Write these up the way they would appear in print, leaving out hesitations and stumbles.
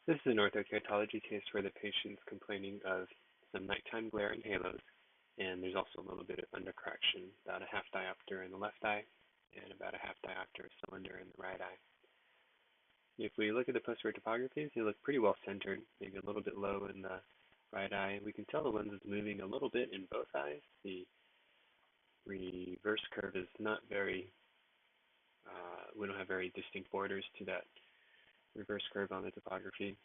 This is an orthokeratology case where the patient's complaining of some nighttime glare and halos, and there's also a little bit of undercorrection, about a half diopter in the left eye and about a half diopter cylinder in the right eye. If we look at the posterior topographies, they look pretty well centered, maybe a little bit low in the right eye. We can tell the lens is moving a little bit in both eyes. The reverse curve is not very, we don't have very distinct borders to that reverse curve on the topography.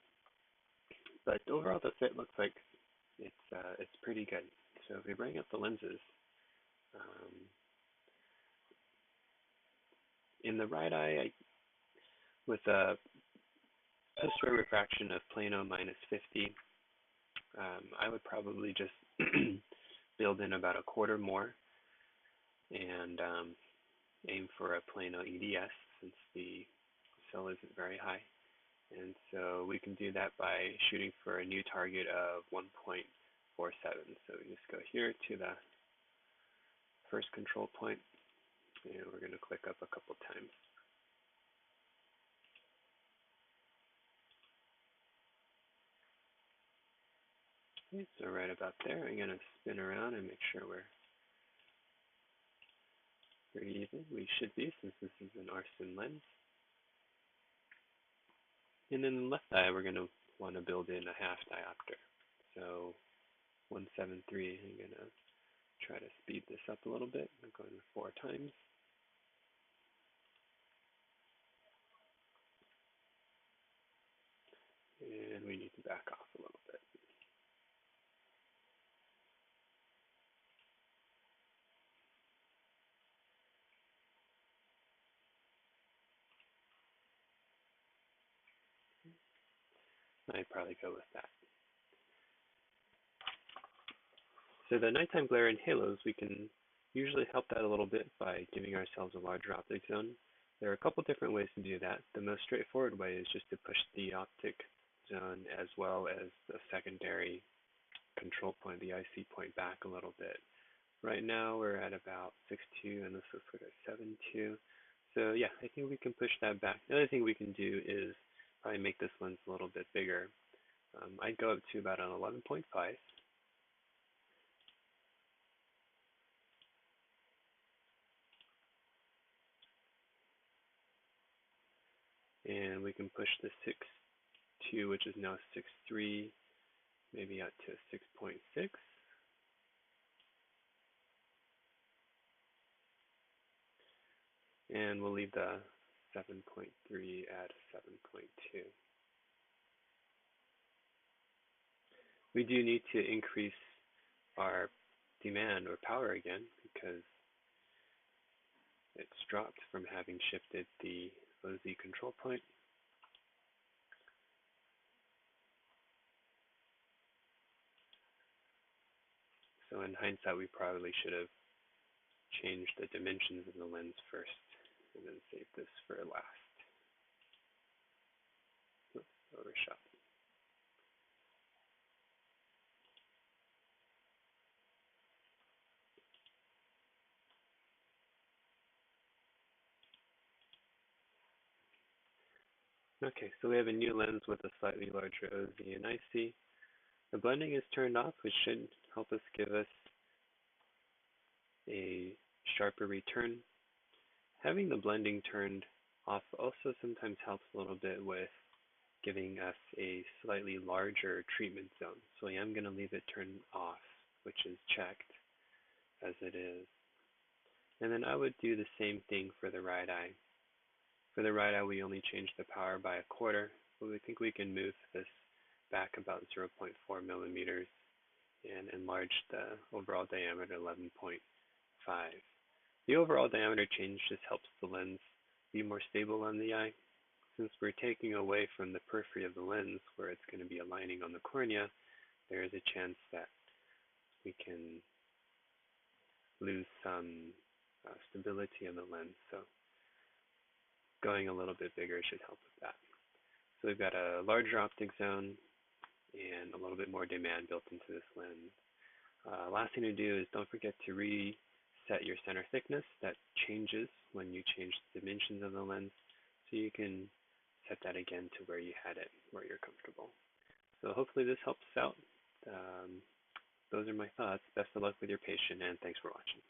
But overall, the fit looks like it's pretty good. So if we bring up the lenses, in the right eye, with a posterior refraction of plano minus 50, I would probably just build in about a quarter more and aim for a plano EDS since the cell isn't very high. And so we can do that by shooting for a new target of 1.47. So we just go here to the first control point, and we're going to click up a couple times. Okay, so right about there, I'm going to spin around and make sure we're pretty even. We should be, since this is an Arston lens. And then in the left eye, we're going to want to build in a half diopter. So 173, I'm going to try to speed this up a little bit. I'm going 4 times. And we need to back off a little bit. I'd probably go with that. So the nighttime glare and halos, we can usually help that a little bit by giving ourselves a larger optic zone. There are a couple different ways to do that. The most straightforward way is just to push the optic zone as well as the secondary control point, the IC point, back a little bit. Right now we're at about 6.2 and this looks like a 7.2. So yeah, I think we can push that back. The other thing we can do is probably make this lens a little bit bigger. I'd go up to about an 11.5. And we can push the 6.2, which is now 6.3, maybe out to 6.6. And we'll leave the 7.3 at 7.2. We do need to increase our demand or power again because it's dropped from having shifted the OZ control point. So in hindsight, we probably should have changed the dimensions of the lens first and then saved this for last. Oops, overshot. Okay, so we have a new lens with a slightly larger OZ and IC. The blending is turned off, which should help us give us a sharper return. Having the blending turned off also sometimes helps a little bit with giving us a slightly larger treatment zone. So I am going to leave it turned off, which is checked as it is. And then I would do the same thing for the right eye. For the right eye, we only changed the power by a quarter, but we think we can move this back about 0.4 millimeters and enlarge the overall diameter 11.5. The overall diameter change just helps the lens be more stable on the eye. Since we're taking away from the periphery of the lens where it's going to be aligning on the cornea, there is a chance that we can lose some stability in the lens. So going a little bit bigger should help with that. So we've got a larger optic zone and a little bit more demand built into this lens. Last thing to do is don't forget to reset your center thickness. That changes when you change the dimensions of the lens. So you can set that again to where you had it, where you're comfortable. So hopefully this helps out. Those are my thoughts. Best of luck with your patient, and thanks for watching.